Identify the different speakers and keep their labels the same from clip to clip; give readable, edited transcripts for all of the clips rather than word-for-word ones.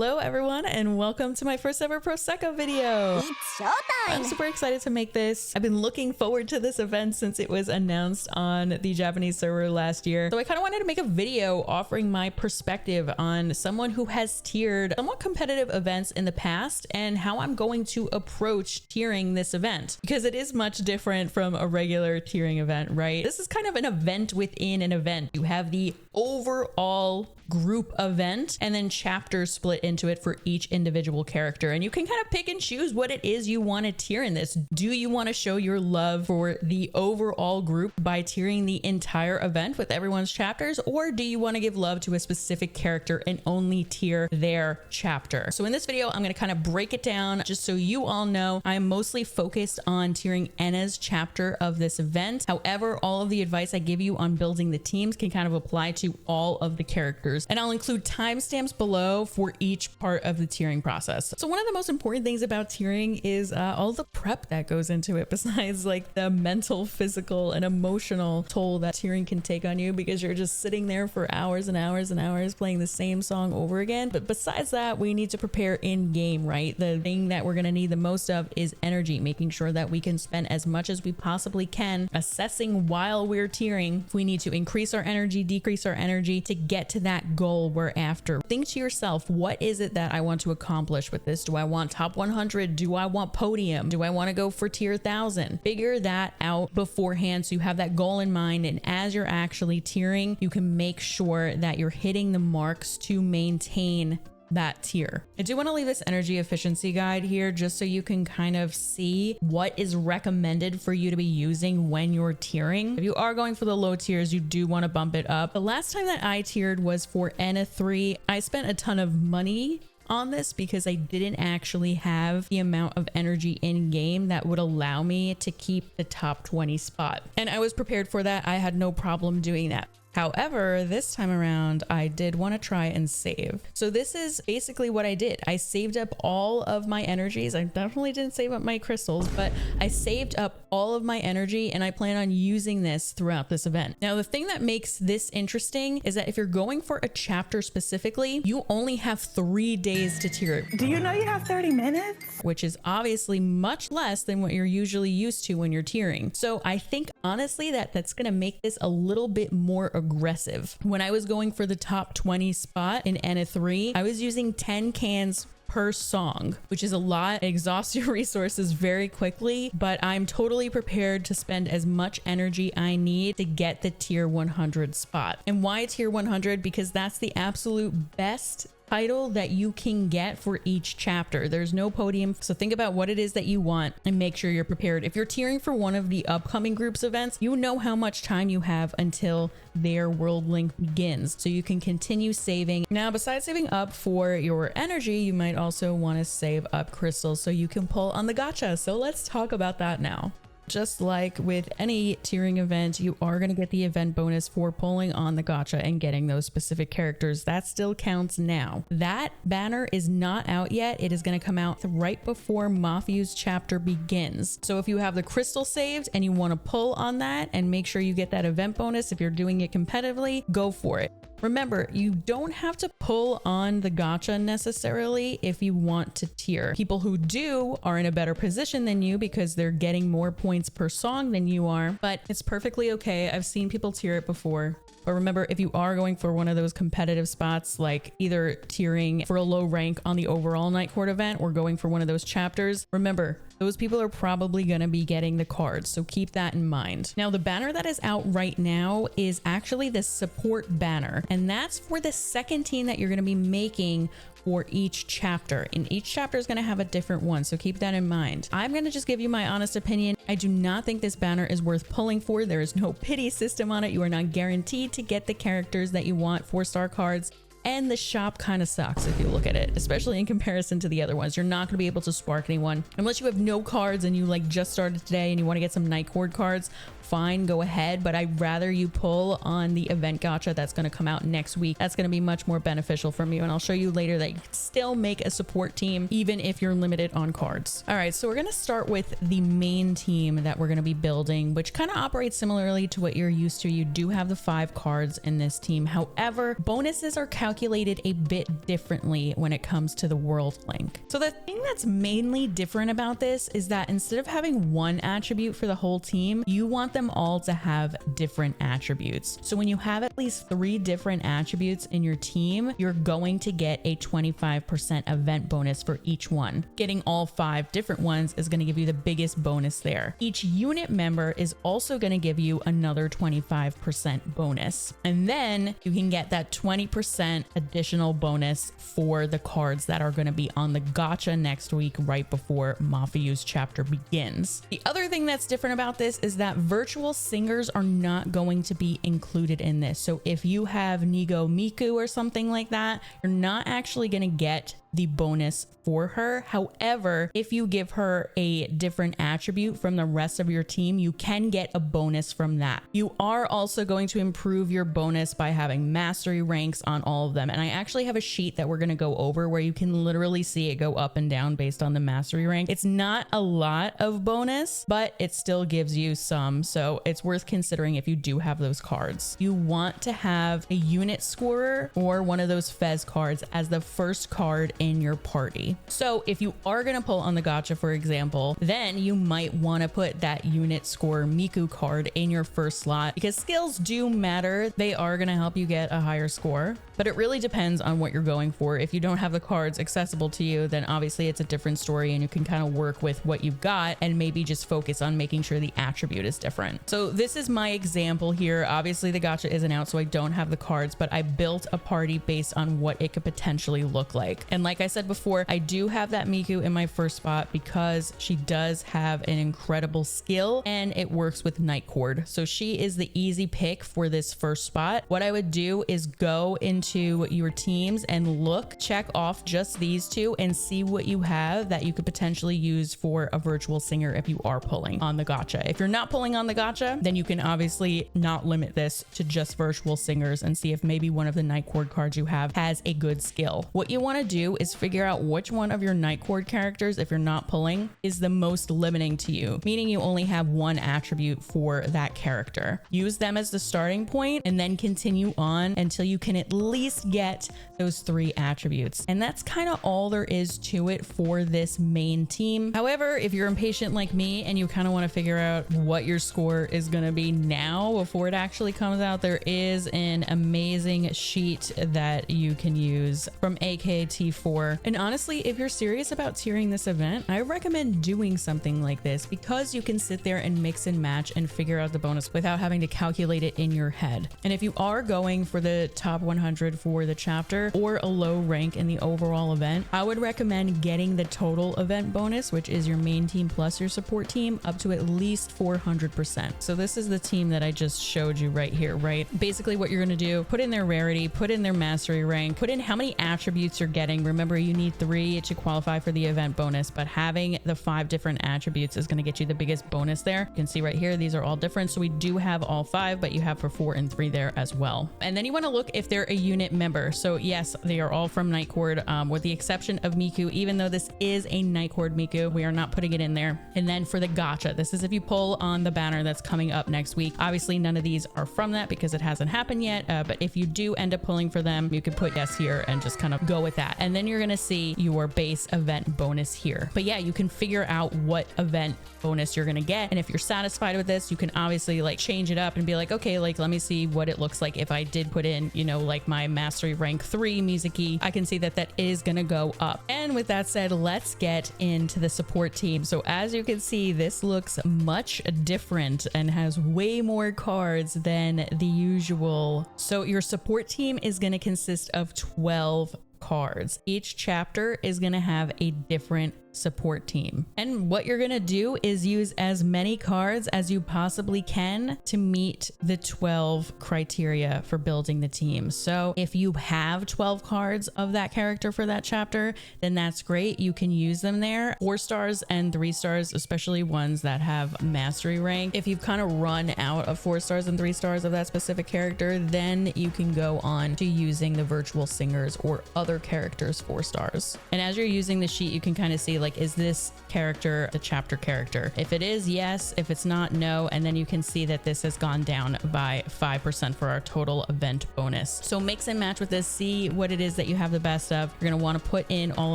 Speaker 1: Hello everyone and welcome to my first ever Prosecco video.
Speaker 2: It's showtime!
Speaker 1: I'm super excited to make this. I've been looking forward to this event since it was announced on the Japanese server last year. So I kind of wanted to make a video offering my perspective on someone who has tiered somewhat competitive events in the past and how I'm going to approach tiering this event, because it is much different from a regular tiering event, right? This is kind of an event within an event. You have the overall group event and then chapters split into it for each individual character, and you can kind of pick and choose what it is you want to tier in this. Do you want to show your love for the overall group by tiering the entire event with everyone's chapters, or do you want to give love to a specific character and only tier their chapter? So in this video I'm going to kind of break it down just so you all know. I'm mostly focused on tiering Enna's chapter of this event. However, all of the advice I give you on building the teams can kind of apply to all of the characters, and I'll include timestamps below for each part of the tiering process. So one of the most important things about tiering is all the prep that goes into it, besides like the mental, physical, and emotional toll that tiering can take on you, because you're just sitting there for hours and hours and hours playing the same song over again. But besides that, we need to prepare in game, right? The thing that we're going to need the most of is energy, making sure that we can spend as much as we possibly can assessing while we're tiering if we need to increase our energy, decrease our energy to get to that goal we're after. Think to yourself, what is it that I want to accomplish with this? Do I want top 100? Do I want podium? Do I want to go for tier 1000? Figure that out beforehand so you have that goal in mind, and as you're actually tiering, you can make sure that you're hitting the marks to maintain that tier. I do want to leave this energy efficiency guide here just so you can kind of see what is recommended for you to be using when you're tiering. If you are going for the low tiers, you do want to bump it up. The last time that I tiered was for Enna 3. I spent a ton of money on this because I didn't actually have the amount of energy in game that would allow me to keep the top 20 spot, and I was prepared for that. I had no problem doing that. However, this time around, I did want to try and save. So this is basically what I did. I saved up all of my energies. I definitely didn't save up my crystals, but I saved up all of my energy, and I plan on using this throughout this event. Now, the thing that makes this interesting is that if you're going for a chapter specifically, you only have 3 days to tier it.
Speaker 3: Do you know you have 30 minutes?
Speaker 1: Which is obviously much less than what you're usually used to when you're tiering. So I think honestly that's going to make this a little bit more aggressive. When I was going for the top 20 spot in Enna 3, I was using 10 cans per song, which is a lot. It exhausts your resources very quickly, but I'm totally prepared to spend as much energy I need to get the tier 100 spot. And why tier 100? Because that's the absolute best title that you can get for each chapter. There's no podium, so think about what it is that you want and make sure you're prepared. If you're tiering for one of the upcoming groups events, you know how much time you have until their world link begins, so you can continue saving. Now, besides saving up for your energy, you might also want to save up crystals so you can pull on the gacha. So let's talk about that now. Just like with any tiering event, you are going to get the event bonus for pulling on the gacha and getting those specific characters. That still counts now. That banner is not out yet. It is going to come out right before Mafiu's chapter begins. So if you have the crystal saved and you want to pull on that and make sure you get that event bonus, if you're doing it competitively, go for it. Remember, you don't have to pull on the gacha necessarily if you want to tier. People who do are in a better position than you because they're getting more points per song than you are, but it's perfectly okay. I've seen people tier it before. But remember, if you are going for one of those competitive spots, like either tiering for a low rank on the overall Night Court event or going for one of those chapters, remember, those people are probably going to be getting the cards. So keep that in mind. Now, the banner that is out right now is actually the support banner, and that's for the second team that you're going to be making for each chapter, and each chapter is going to have a different one, so keep that in mind. I'm going to just give you my honest opinion. I do not think this banner is worth pulling for. There is no pity system on it. You are not guaranteed to get the characters that you want, 4-star cards, and the shop kind of sucks if you look at it, especially in comparison to the other ones. You're not going to be able to spark anyone unless you have no cards and you like just started today and you want to get some Night Court cards. Fine, go ahead, but I'd rather you pull on the event gacha that's going to come out next week. That's going to be much more beneficial from you, and I'll show you later that you can still make a support team even if you're limited on cards. All right, so we're going to start with the main team that we're going to be building, which kind of operates similarly to what you're used to. You do have the 5 cards in this team. However, bonuses are calculated calculated a bit differently when it comes to the world link. So the thing that's mainly different about this is that instead of having one attribute for the whole team, you want them all to have different attributes. So when you have at least 3 different attributes in your team, you're going to get a 25% event bonus for each one. Getting all 5 different ones is going to give you the biggest bonus there. Each unit member is also going to give you another 25% bonus. And then you can get that 20% additional bonus for the cards that are going to be on the gacha next week right before Mafuyu's chapter begins. The other thing that's different about this is that virtual singers are not going to be included in this. So if you have Nigo Miku or something like that, you're not actually going to get the bonus for her. However, if you give her a different attribute from the rest of your team, you can get a bonus from that. You are also going to improve your bonus by having mastery ranks on all of them. And I actually have a sheet that we're going to go over where you can literally see it go up and down based on the mastery rank. It's not a lot of bonus, but it still gives you some. So it's worth considering if you do have those cards. You want to have a unit scorer or one of those Fez cards as the first card in your party. So if you are going to pull on the gacha, for example, then you might want to put that unit score Miku card in your first slot because skills do matter. They are going to help you get a higher score, but it really depends on what you're going for. If you don't have the cards accessible to you, then obviously it's a different story and you can kind of work with what you've got and maybe just focus on making sure the attribute is different. So this is my example here. Obviously the gacha isn't out, so I don't have the cards, but I built a party based on what it could potentially look like. And like I said before, I do have that Miku in my first spot because she does have an incredible skill and it works with Night Cord. So she is the easy pick for this first spot. What I would do is go into your teams and check off just these 2 and see what you have that you could potentially use for a virtual singer if you are pulling on the gacha. If you're not pulling on the gacha, then you can obviously not limit this to just virtual singers and see if maybe one of the Night Cord cards you have has a good skill. What you want to do is figure out which one of your Night Cord characters, if you're not pulling, is the most limiting to you, meaning you only have one attribute for that character. Use them as the starting point and then continue on until you can at least get those 3 attributes. And that's kind of all there is to it for this main team. However, if you're impatient like me and you kind of want to figure out what your score is going to be now before it actually comes out, there is an amazing sheet that you can use from AKT4. And honestly, if you're serious about tiering this event, I recommend doing something like this because you can sit there and mix and match and figure out the bonus without having to calculate it in your head. And if you are going for the top 100 for the chapter or a low rank in the overall event, I would recommend getting the total event bonus, which is your main team plus your support team, up to at least 400%. So this is the team that I just showed you right here, right? Basically what you're going to do, put in their rarity, put in their mastery rank, put in how many attributes you're getting. Remember, you need 3 to qualify for the event bonus, but having the 5 different attributes is going to get you the biggest bonus there. You can see right here, these are all different. So we do have all 5, but you have for 4 and 3 there as well. And then you want to look if they're a unit member. So yes, they are all from Night Cord, with the exception of Miku. Even though this is a Night Cord Miku, we are not putting it in there. And then for the gacha, this is if you pull on the banner that's coming up next week. Obviously none of these are from that because it hasn't happened yet, but if you do end up pulling for them, you can put yes here and just kind of go with that. And then you're going to see your base event bonus here. But yeah, you can figure out what event bonus you're going to get. And if you're satisfied with this, you can obviously like change it up and be like, okay, like let me see what it looks like if I did put in, you know, like my mastery rank 3 mizuki. I can see that that is going to go up. And with that said, let's get into the support team. So as you can see, this looks much different and has way more cards than the usual. So your support team is going to consist of 12 cards. Each chapter is going to have a different support team. And what you're going to do is use as many cards as you possibly can to meet the 12 criteria for building the team. So if you have 12 cards of that character for that chapter, then that's great. You can use them there. 4 stars and 3 stars, especially ones that have mastery rank. If you've kind of run out of 4 stars and 3 stars of that specific character, then you can go on to using the virtual singers or other characters 4 stars. And as you're using the sheet, you can kind of see like, is this character the chapter character? If it is, yes. If it's not, no. And then you can see that this has gone down by 5% for our total event bonus. So mix and match with this, see what it is that you have the best of. You're going to want to put in all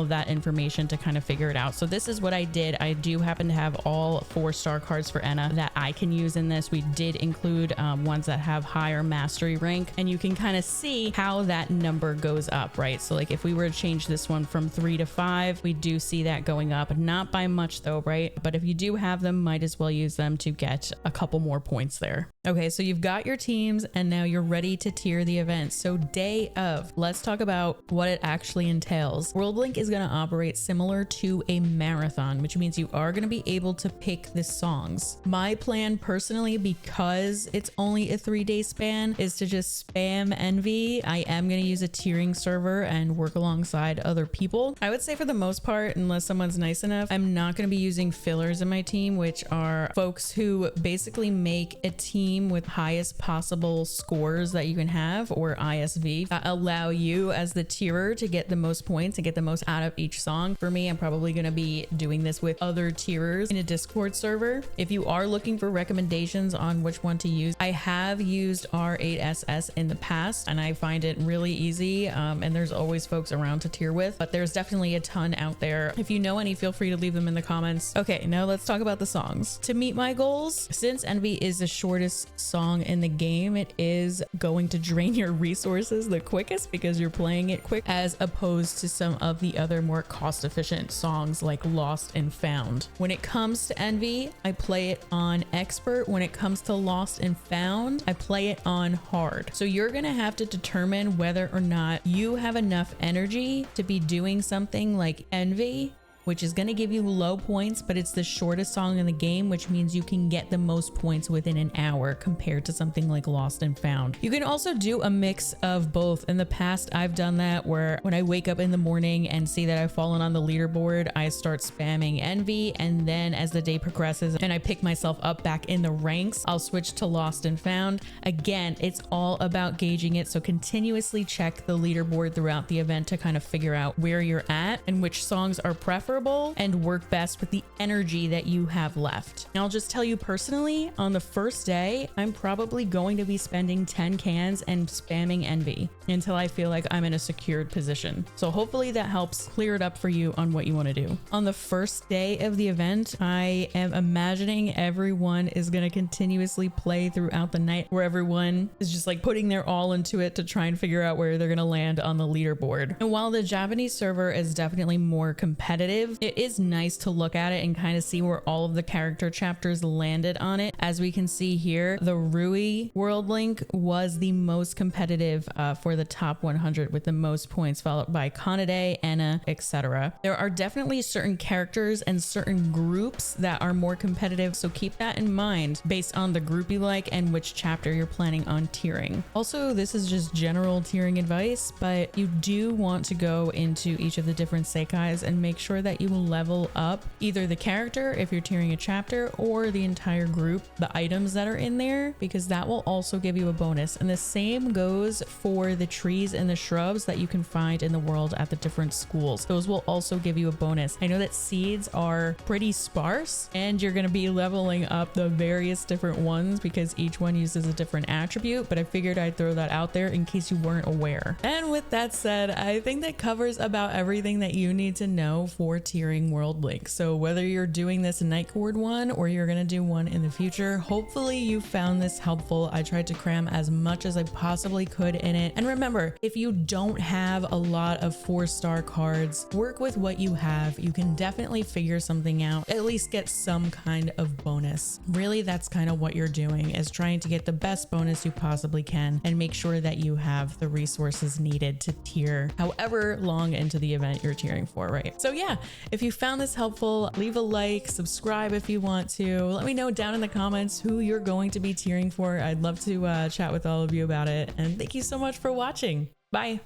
Speaker 1: of that information to kind of figure it out. So this is what I did. I do happen to have all 4-star cards for Enna that I can use in this. We did include ones that have higher mastery rank, and you can kind of see how that number goes up, right? So like if we were to change this one from 3 to 5, we do see that going up, not by much though, right? But if you do have them, might as well use them to get a couple more points there. Okay, so you've got your teams and now you're ready to tier the event. So day of, let's talk about what it actually entails. WorldLink is going to operate similar to a marathon, which means you are going to be able to pick the songs. My plan personally, because it's only a 3-day span, is to just spam Envy. I am going to use a tiering server and work alongside other people. I would say for the most part, unless someone's nice enough, I'm not going to be using fillers in my team, which are folks who basically make a team with highest possible scores that you can have, or ISV, that allow you as the tierer to get the most points and get the most out of each song. For me, I'm probably going to be doing this with other tierers in a Discord server. If you are looking for recommendations on which one to use, I have used R8SS in the past and I find it really easy, and there's always folks around to tier with, but there's definitely a ton out there. If you know any, feel free to leave them in the comments. Okay, now let's talk about the songs. To meet my goals, since Envy is the shortest song in the game, it is going to drain your resources the quickest because you're playing it quick, as opposed to some of the other more cost-efficient songs like Lost and Found. When it comes to Envy, I play it on expert. When it comes to Lost and Found, I play it on hard. So you're gonna have to determine whether or not you have enough energy to be doing something like Envy, which is going to give you low points, but it's the shortest song in the game, which means you can get the most points within an hour compared to something like Lost and Found. You can also do a mix of both. In the past, I've done that where when I wake up in the morning and see that I've fallen on the leaderboard, I start spamming Envy, and then as the day progresses and I pick myself up back in the ranks, I'll switch to Lost and Found. Again, it's all about gauging it, so continuously check the leaderboard throughout the event to kind of figure out where you're at and which songs are preferable and work best with the energy that you have left. And I'll just tell you personally, on the first day, I'm probably going to be spending 10 cans and spamming Envy until I feel like I'm in a secured position. So hopefully that helps clear it up for you on what you want to do. On the first day of the event, I am imagining everyone is going to continuously play throughout the night, where everyone is just like putting their all into it to try and figure out where they're going to land on the leaderboard. And while the Japanese server is definitely more competitive, it is nice to look at it and kind of see where all of the character chapters landed on it. As we can see here, the Rui World Link was the most competitive for the top 100 with the most points, followed by Kanade, Enna, etc. There are definitely certain characters and certain groups that are more competitive, so keep that in mind based on the group you like and which chapter you're planning on tiering. Also, this is just general tiering advice, but you do want to go into each of the different Sekais and make sure that you will level up either the character if you're tiering a chapter, or the entire group, the items that are in there, because that will also give you a bonus. And the same goes for the trees and the shrubs that you can find in the world at the different schools. Those will also give you a bonus. I know that seeds are pretty sparse and you're going to be leveling up the various different ones because each one uses a different attribute, but I figured I'd throw that out there in case you weren't aware. And with that said, I think that covers about everything that you need to know for tiering World Link. So whether you're doing this Night Court one or you're gonna do one in the future, hopefully you found this helpful. I tried to cram as much as I possibly could in it. And remember, if you don't have a lot of 4-star cards, work with what you have. You can definitely figure something out, at least get some kind of bonus. Really, that's kind of what you're doing, is trying to get the best bonus you possibly can and make sure that you have the resources needed to tier however long into the event you're tiering for, right? So yeah, if you found this helpful, leave a like, subscribe if you want to. Let me know down in the comments who you're going to be tiering for. I'd love to chat with all of you about it. And thank you so much for watching. Bye.